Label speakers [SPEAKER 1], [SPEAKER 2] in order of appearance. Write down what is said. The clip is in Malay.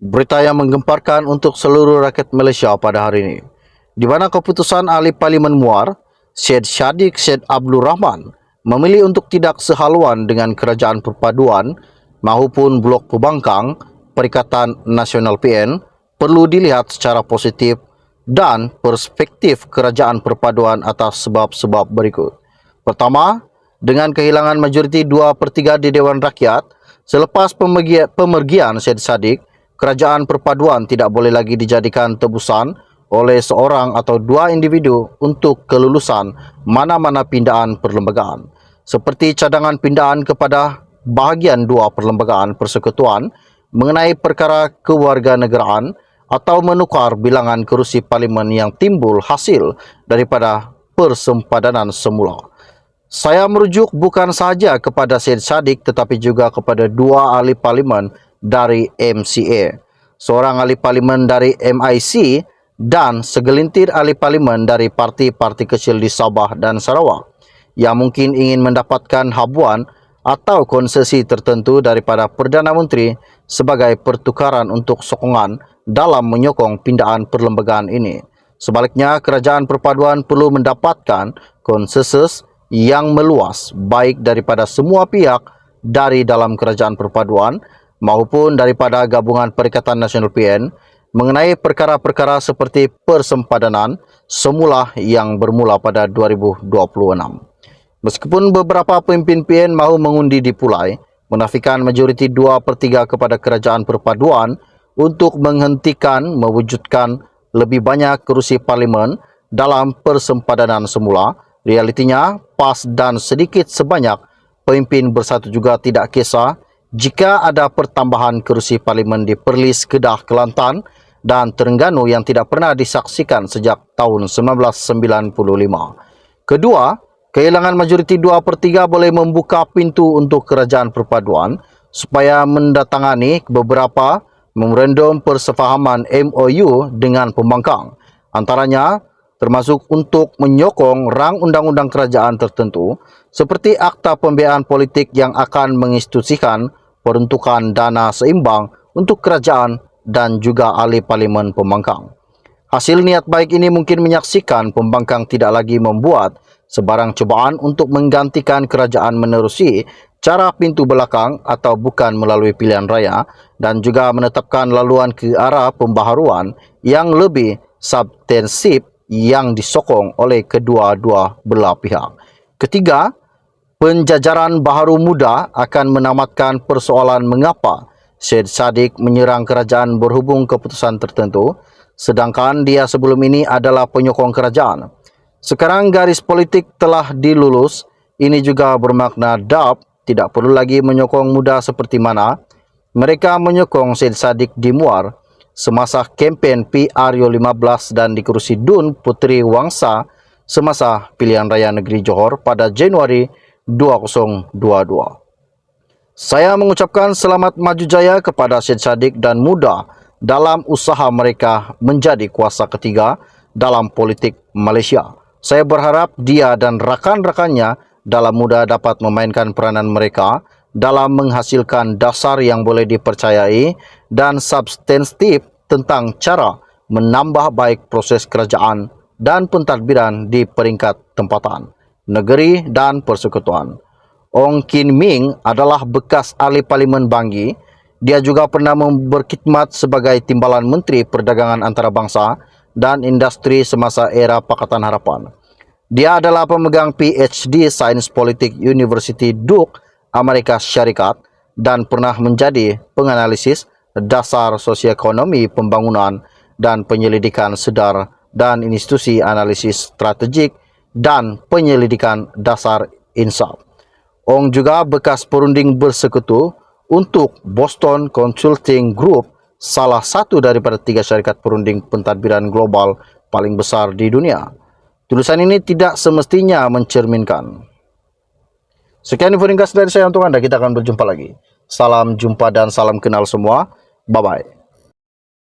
[SPEAKER 1] Berita yang menggemparkan untuk seluruh rakyat Malaysia pada hari ini, di mana keputusan Ahli Parlimen Muar, Syed Shadiq Syed Abdul Rahman, memilih untuk tidak sehaluan dengan Kerajaan Perpaduan maupun Blok Pembangkang Perikatan Nasional PN perlu dilihat secara positif dan perspektif Kerajaan Perpaduan atas sebab-sebab berikut. Pertama, dengan kehilangan majoriti 2/3 di Dewan Rakyat, selepas pemergian Syed Shadiq, Kerajaan Perpaduan tidak boleh lagi dijadikan tebusan oleh seorang atau dua individu untuk kelulusan mana-mana pindaan perlembagaan, seperti cadangan pindaan kepada bahagian dua perlembagaan persekutuan mengenai perkara kewarganegaraan atau menukar bilangan kerusi parlimen yang timbul hasil daripada persempadanan semula. Saya merujuk bukan sahaja kepada Syed Shadiq tetapi juga kepada dua ahli parlimen dari MCA, seorang ahli parlimen dari MIC dan segelintir ahli parlimen dari parti-parti kecil di Sabah dan Sarawak yang mungkin ingin mendapatkan habuan atau konsesi tertentu daripada Perdana Menteri sebagai pertukaran untuk sokongan dalam menyokong pindaan perlembagaan ini. Sebaliknya, Kerajaan Perpaduan perlu mendapatkan konsensus yang meluas baik daripada semua pihak dari dalam Kerajaan Perpaduan maupun daripada Gabungan Perikatan Nasional PN mengenai perkara-perkara seperti persempadanan semula yang bermula pada 2026. Meskipun beberapa pemimpin PN mahu mengundi di Pulai, menafikan majoriti 2/3 kepada Kerajaan Perpaduan untuk menghentikan mewujudkan lebih banyak kerusi parlimen dalam persempadanan semula, realitinya PAS dan sedikit sebanyak pemimpin Bersatu juga tidak kisah jika ada pertambahan kerusi parlimen di Perlis, Kedah, Kelantan dan Terengganu yang tidak pernah disaksikan sejak tahun 1995. Kedua, kehilangan majoriti 2/3 boleh membuka pintu untuk Kerajaan Perpaduan supaya mendatangani beberapa memorandum persefahaman MOU dengan pembangkang, antaranya termasuk untuk menyokong rang undang-undang kerajaan tertentu seperti Akta Pembiayaan Politik yang akan menginstitusikan peruntukan dana seimbang untuk kerajaan dan juga ahli parlimen pembangkang. Hasil niat baik ini mungkin menyaksikan pembangkang tidak lagi membuat sebarang cubaan untuk menggantikan kerajaan menerusi cara pintu belakang atau bukan melalui pilihan raya dan juga menetapkan laluan ke arah pembaharuan yang lebih substansif yang disokong oleh kedua-dua belah pihak. Ketiga, penjajaran baharu muda akan menamatkan persoalan mengapa Syed Shadiq menyerang kerajaan berhubung keputusan tertentu, sedangkan dia sebelum ini adalah penyokong kerajaan. Sekarang garis politik telah dilulus, ini juga bermakna DAP tidak perlu lagi menyokong muda seperti mana mereka menyokong Syed Shadiq di Muar semasa kempen PRU15 dan di kerusi DUN Puteri Wangsa semasa pilihan raya negeri Johor pada Januari 2022. Saya mengucapkan selamat maju jaya kepada Syed Shadiq dan muda dalam usaha mereka menjadi kuasa ketiga dalam politik Malaysia. Saya berharap dia dan rakan-rakannya dalam muda dapat memainkan peranan mereka dalam menghasilkan dasar yang boleh dipercayai dan substantif tentang cara menambah baik proses kerajaan dan pentadbiran di peringkat tempatan, negeri dan persekutuan. Ong Kin Ming adalah bekas ahli parlimen Bangi. Dia juga pernah berkhidmat sebagai timbalan Menteri Perdagangan Antarabangsa dan Industri semasa era Pakatan Harapan. Dia adalah pemegang PhD Sains Politik University Duke, Amerika Syarikat dan pernah menjadi penganalisis dasar sosioekonomi pembangunan dan penyelidikan sedar dan institusi analisis strategik dan penyelidikan dasar INSAF. Ong juga bekas perunding bersekutu untuk Boston Consulting Group, salah satu daripada 3 syarikat perunding pentadbiran global paling besar di dunia. Tulisan ini tidak semestinya mencerminkan. Sekian info ringkas dari saya untuk Anda. Kita akan berjumpa lagi. Salam jumpa dan salam kenal semua. Bye-bye.